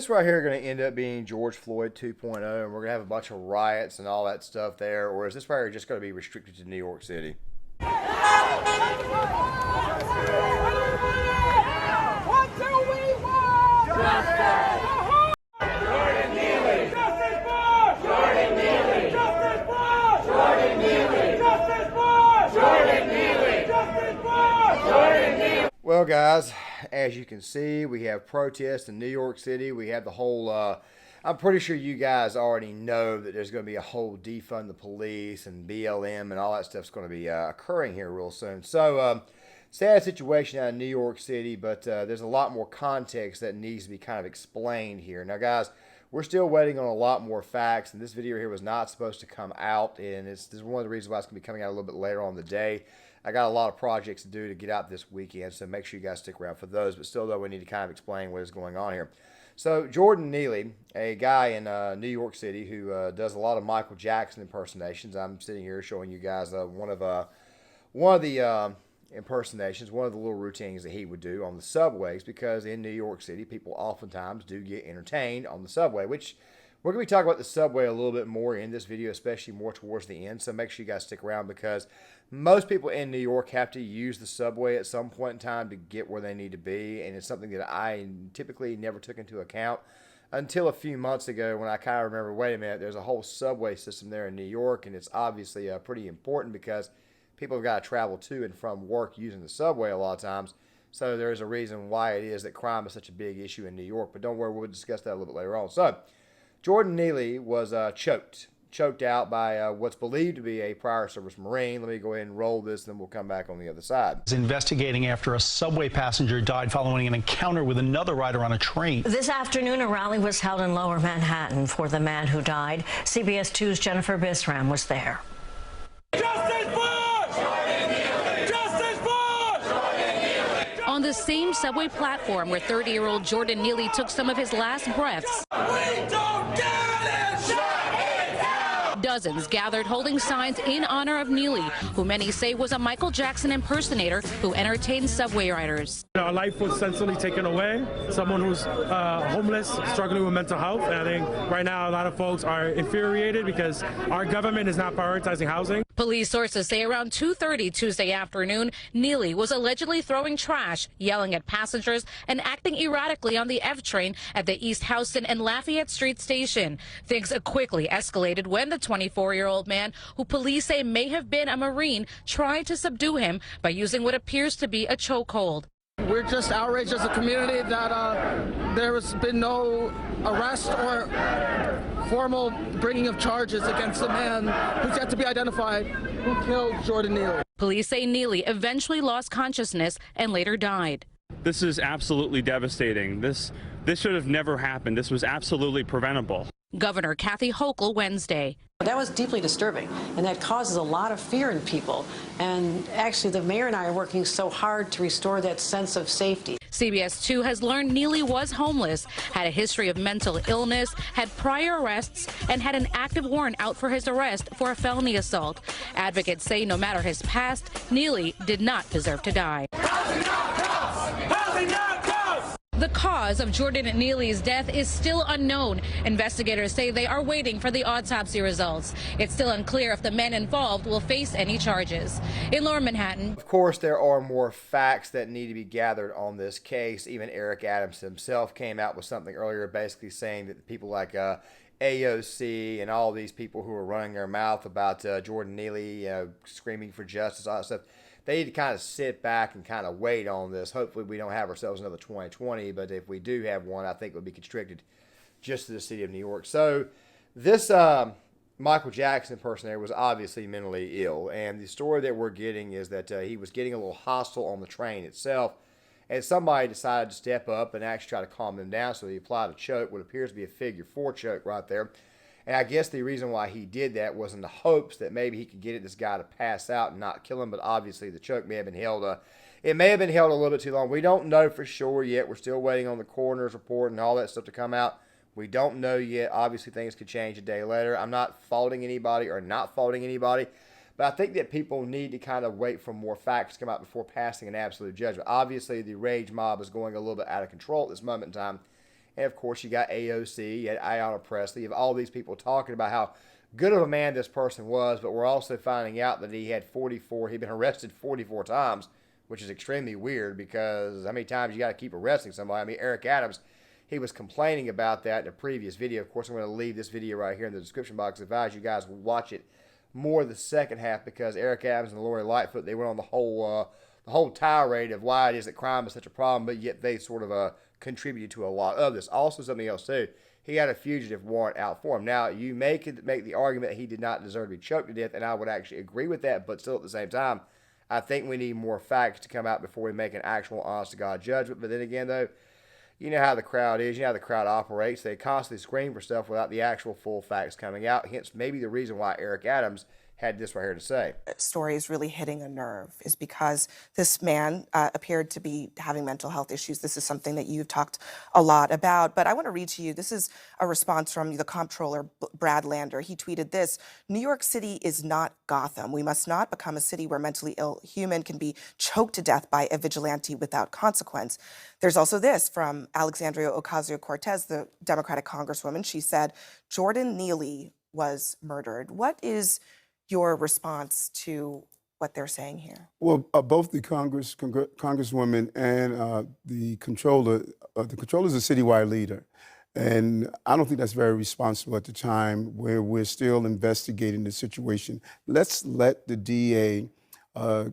this right here going to end up being George Floyd 2.0, and we're going to have a bunch of riots and all that stuff there, or is this right here just going to be restricted to New York City? What do we want? Justice! Jordan Neely! Justice for! Jordan Neely! Justice for! Jordan Neely! Justice for! Jordan Neely! Justice for! Jordan Neely! Well, guys, as you can see, we have protests in New York City. We have the whole, I'm pretty sure you guys already know that there's going to be a whole defund the police and BLM and all that stuff's going to be occurring here real soon. So, sad situation out in New York City, but there's a lot more context that needs to be kind of explained here. Now, guys, we're still waiting on a lot more facts, and this video here was not supposed to come out, and this is one of the reasons why it's going to be coming out a little bit later on in the day. I got a lot of projects to do to get out this weekend, so make sure you guys stick around for those. But still, though, we need to kind of explain what is going on here. So Jordan Neely, a guy in New York City who does a lot of Michael Jackson impersonations. I'm sitting here showing you guys one of the impersonations, one of the little routines that he would do on the subways, because in New York City, people oftentimes do get entertained on the subway, which we're going to be talking about the subway a little bit more in this video, especially more towards the end. So make sure you guys stick around, because most people in New York have to use the subway at some point in time to get where they need to be. And it's something that I typically never took into account until a few months ago, when I kind of remember, wait a minute, there's a whole subway system there in New York. And it's obviously pretty important, because people have got to travel to and from work using the subway a lot of times. So there's a reason why it is that crime is such a big issue in New York. But don't worry, we'll discuss that a little bit later on. So Jordan Neely was choked out by what's believed to be a prior service Marine. Let me go ahead and roll this, then we'll come back on the other side. Investigating after a subway passenger died following an encounter with another rider on a train. This afternoon, a rally was held in Lower Manhattan for the man who died. CBS 2's Jennifer Bisram was there. Justice for! Jordan Neely! Justice for! Jordan Neely! On the same subway platform where 30-year-old Jordan Neely took some of his last breaths, We don't get it! Shut it down! dozens gathered holding signs in honor of Neely, who many say was a Michael Jackson impersonator who entertained subway riders. Our life was essentially taken away. Someone who's homeless, struggling with mental health. And I think right now a lot of folks are infuriated because our government is not prioritizing housing. Police sources say around 2:30 Tuesday afternoon, Neely was allegedly throwing trash, yelling at passengers, and acting erratically on the F train at the East Houston and Lafayette Street station. Things quickly escalated when the 24-year-old man, who police say may have been a Marine, tried to subdue him by using what appears to be a chokehold. We're just outraged as a community that there has been no arrest or formal bringing of charges against the man who's yet to be identified who killed Jordan Neely. Police say Neely eventually lost consciousness and later died. This is absolutely devastating. This should have never happened. This was absolutely preventable. Governor Kathy Hochul Wednesday. That was deeply disturbing, and that causes a lot of fear in people. And actually, the mayor and I are working so hard to restore that sense of safety. CBS 2 has learned Neely was homeless, had a history of mental illness, had prior arrests, and had an active warrant out for his arrest for a felony assault. Advocates say no matter his past, Neely did not deserve to die. The cause of Jordan Neely's death is still unknown. Investigators say they are waiting for the autopsy results. It's still unclear if the men involved will face any charges. In Lower Manhattan, Of course, there are more facts that need to be gathered on this case. Even Eric Adams himself came out with something earlier basically saying that people like AOC and all these people who are running their mouth about Jordan Neely screaming for justice, all that stuff, they need to kind of sit back and kind of wait on this. Hopefully we don't have ourselves another 2020, but if we do have one, I think it would be constricted just to the city of New York. So this Michael Jackson impersonator was obviously mentally ill, and the story that we're getting is that he was getting a little hostile on the train itself, and somebody decided to step up and actually try to calm him down, so he applied a choke, what appears to be a figure 4 choke right there. And I guess the reason why he did that was in the hopes that maybe he could get this guy to pass out and not kill him. But obviously the choke may have been held. It may have been held a little bit too long. We don't know for sure yet. We're still waiting on the coroner's report and all that stuff to come out. We don't know yet. Obviously things could change a day later. I'm not faulting anybody or not faulting anybody. But I think that people need to kind of wait for more facts to come out before passing an absolute judgment. Obviously the rage mob is going a little bit out of control at this moment in time And of course, you got AOC, you had Ayanna Pressley, you have all these people talking about how good of a man this person was, but we're also finding out that he'd been arrested 44 times, which is extremely weird because how many times you got to keep arresting somebody? I mean, Eric Adams, he was complaining about that in a previous video. Of course, I'm going to leave this video right here in the description box. I advise you guys watch it more the second half because Eric Adams and Lori Lightfoot, they went on the whole tirade of why it is that crime is such a problem, but yet they sort of contributed to a lot of this. Also, something else too, he had a fugitive warrant out for him. Now, you could make the argument that he did not deserve to be choked to death, and I would actually agree with that, but still at the same time, I think we need more facts to come out before we make an actual honest-to-God judgment. But then again, though, you know how the crowd is. You know how the crowd operates. They constantly scream for stuff without the actual full facts coming out. Hence, maybe the reason why Eric Adams had this right here to say. Story is really hitting a nerve is because this man appeared to be having mental health issues. This is something that you've talked a lot about, but I want to read to you. This is a response from the comptroller, Brad Lander. He tweeted this: New York City is not Gotham. We must not become a city where mentally ill human can be choked to death by a vigilante without consequence. There's also this from Alexandria Ocasio-Cortez, the Democratic congresswoman. She said, Jordan Neely was murdered. What is your response to what they're saying here? Well, both the congresswoman and the controller is a citywide leader. And I don't think that's very responsible at the time where we're still investigating the situation. Let's let the DA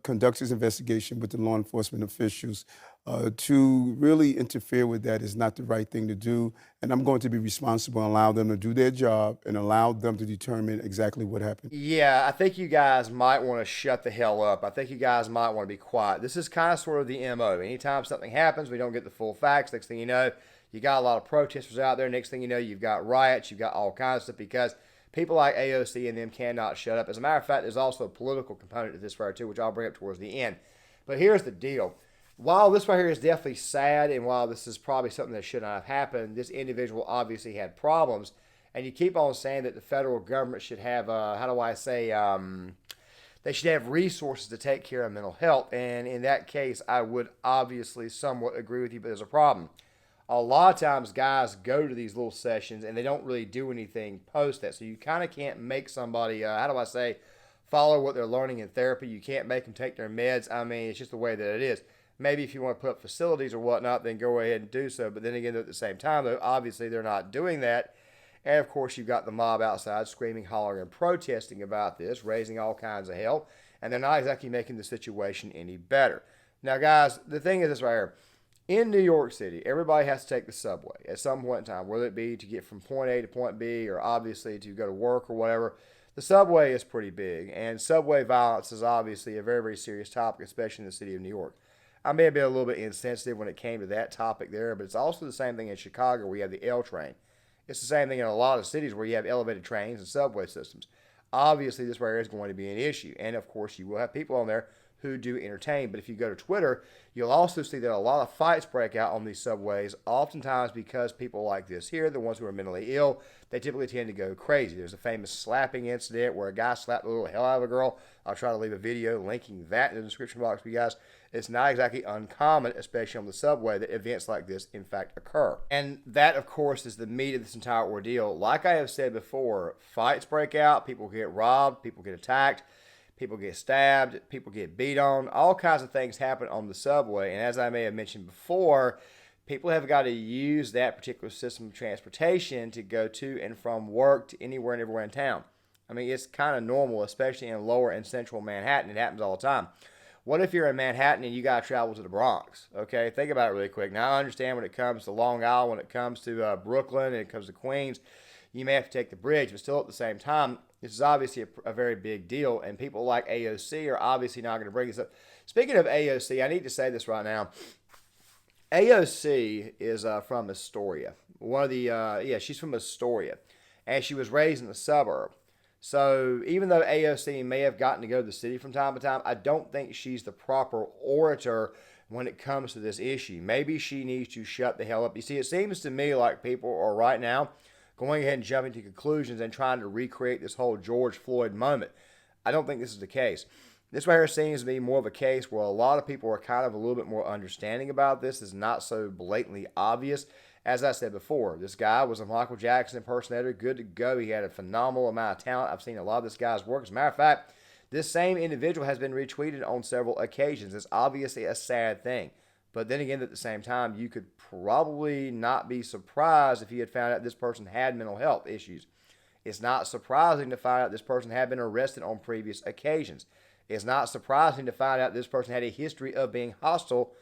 conduct his investigation with the law enforcement officials. To really interfere with that is not the right thing to do. And I'm going to be responsible and allow them to do their job and allow them to determine exactly what happened. Yeah, I think you guys might want to shut the hell up. I think you guys might want to be quiet. This is kind of sort of the MO. Anytime something happens, we don't get the full facts. Next thing you know, you got a lot of protesters out there. Next thing you know, you've got riots. You've got all kinds of stuff because people like AOC and them cannot shut up. As a matter of fact, there's also a political component to this right too, which I'll bring up towards the end. But here's the deal. While this right here is definitely sad, and while this is probably something that should not have happened, this individual obviously had problems. And you keep on saying that the federal government should have, they should have resources to take care of mental health. And in that case, I would obviously somewhat agree with you, but there's a problem. A lot of times guys go to these little sessions and they don't really do anything post that. So you kind of can't make somebody, follow what they're learning in therapy. You can't make them take their meds. I mean, it's just the way that it is. Maybe if you want to put up facilities or whatnot, then go ahead and do so. But then again, at the same time, though, obviously they're not doing that. And of course, you've got the mob outside screaming, hollering, and protesting about this, raising all kinds of hell. And they're not exactly making the situation any better. Now, guys, the thing is this right here. In New York City, everybody has to take the subway at some point in time, whether it be to get from point A to point B or obviously to go to work or whatever. The subway is pretty big, and subway violence is obviously a very, very serious topic, especially in the city of New York. I may have been a little bit insensitive when it came to that topic there, but it's also the same thing in Chicago where you have the L train. It's the same thing in a lot of cities where you have elevated trains and subway systems. Obviously, this right here is going to be an issue. And, of course, you will have people on there who do entertain. But if you go to Twitter, you'll also see that a lot of fights break out on these subways, oftentimes because people like this here, the ones who are mentally ill, they typically tend to go crazy. There's a famous slapping incident where a guy slapped the little hell out of a girl. I'll try to leave a video linking that in the description box for you guys. It's not exactly uncommon, especially on the subway, that events like this, in fact, occur. And that, of course, is the meat of this entire ordeal. Like I have said before, fights break out, people get robbed, people get attacked, people get stabbed, people get beat on, all kinds of things happen on the subway. And as I may have mentioned before, people have got to use that particular system of transportation to go to and from work to anywhere and everywhere in town. I mean, it's kind of normal, especially in lower and central Manhattan. It happens all the time. What if you're in Manhattan and you got to travel to the Bronx? Okay, think about it really quick. Now, I understand when it comes to Long Island, when it comes to Brooklyn, and it comes to Queens, you may have to take the bridge, but still at the same time, this is obviously a very big deal, and people like AOC are obviously not going to bring this up. Speaking of AOC, I need to say this right now. AOC is from Astoria. She's from Astoria, and she was raised in the suburb. So even though AOC may have gotten to go to the city from time to time, I don't think she's the proper orator when it comes to this issue. Maybe she needs to shut the hell up. You see, it seems to me like people are right now going ahead and jumping to conclusions and trying to recreate this whole George Floyd moment. I don't think this is the case. This right here seems to be more of a case where a lot of people are kind of a little bit more understanding about this. It's not so blatantly obvious. As I said before, this guy was a Michael Jackson impersonator, good to go. He had a phenomenal amount of talent. I've seen a lot of this guy's work. As a matter of fact, this same individual has been retweeted on several occasions. It's obviously a sad thing. But then again, at the same time, you could probably not be surprised if you had found out this person had mental health issues. It's not surprising to find out this person had been arrested on previous occasions. It's not surprising to find out this person had a history of being hostile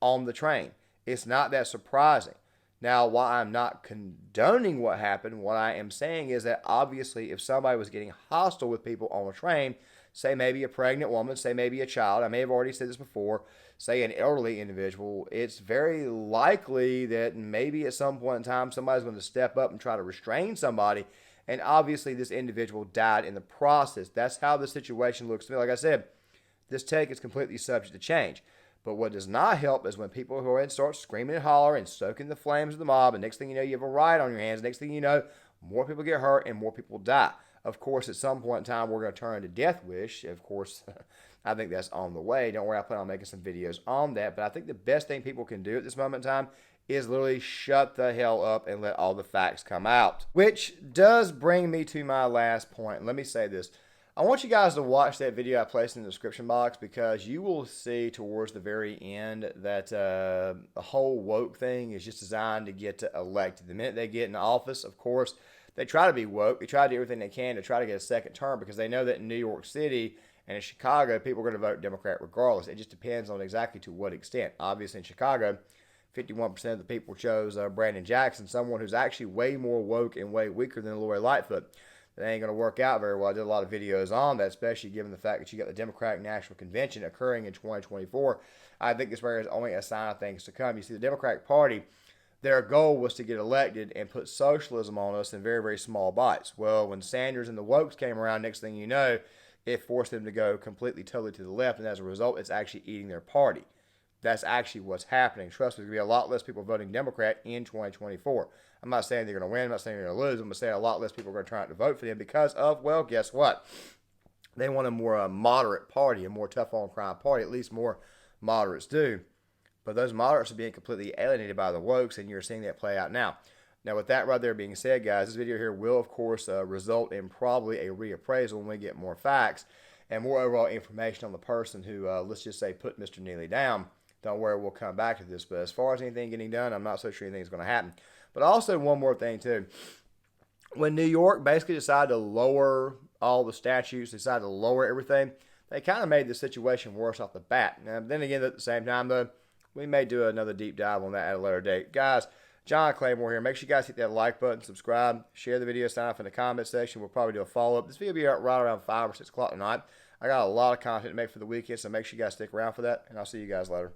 on the train. It's not that surprising. Now, while I'm not condoning what happened, what I am saying is that obviously if somebody was getting hostile with people on a train, say maybe a pregnant woman, say maybe a child, I may have already said this before, say an elderly individual, it's very likely that maybe at some point in time somebody's going to step up and try to restrain somebody, and obviously this individual died in the process. That's how the situation looks to me. Like I said, this take is completely subject to change. But what does not help is when people go ahead and start screaming and hollering and stoking the flames of the mob, and next thing you know, you have a riot on your hands. Next thing you know, more people get hurt and more people die. Of course, at some point in time, we're going to turn into Death Wish. Of course, I think that's on the way. Don't worry, I plan on making some videos on that. But I think the best thing people can do at this moment in time is literally shut the hell up and let all the facts come out. Which does bring me to my last point. Let me say this. I want you guys to watch that video I placed in the description box, because you will see towards the very end that the whole woke thing is just designed to get elected. The minute they get in office, of course, they try to be woke. They try to do everything they can to try to get a second term, because they know that in New York City and in Chicago, people are going to vote Democrat regardless. It just depends on exactly to what extent. Obviously, in Chicago, 51% of the people chose Brandon Jackson, someone who's actually way more woke and way weaker than Lori Lightfoot. That ain't going to work out very well. I did a lot of videos on that, especially given the fact that you got the Democratic National Convention occurring in 2024. I think this is only a sign of things to come. You see, the Democratic Party, their goal was to get elected and put socialism on us in very, very small bites. Well, when Sanders and the Wokes came around, next thing you know, it forced them to go completely, totally to the left, and as a result, it's actually eating their party. That's actually what's happening. Trust me, there's going to be a lot less people voting Democrat in 2024. I'm not saying they're going to win. I'm not saying they're going to lose. I'm going to say a lot less people are going to try to vote for them because of, well, guess what? They want a more moderate party, a more tough-on-crime party. At least more moderates do. But those moderates are being completely alienated by the wokes, and you're seeing that play out now. Now, with that right there being said, guys, this video here will, of course, result in probably a reappraisal when we get more facts and more overall information on the person who, let's just say, put Mr. Neely down. Don't worry, we'll come back to this. But as far as anything getting done, I'm not so sure anything's going to happen. But also one more thing, too. When New York basically decided to lower all the statutes, decided to lower everything, they kind of made the situation worse off the bat. Now, then again, at the same time, though, we may do another deep dive on that at a later date. Guys, John Claymore here. Make sure you guys hit that like button, subscribe, share the video, sign up in the comment section. We'll probably do a follow-up. This video will be out right around 5 or 6 o'clock tonight. I got a lot of content to make for the weekend, so make sure you guys stick around for that, and I'll see you guys later.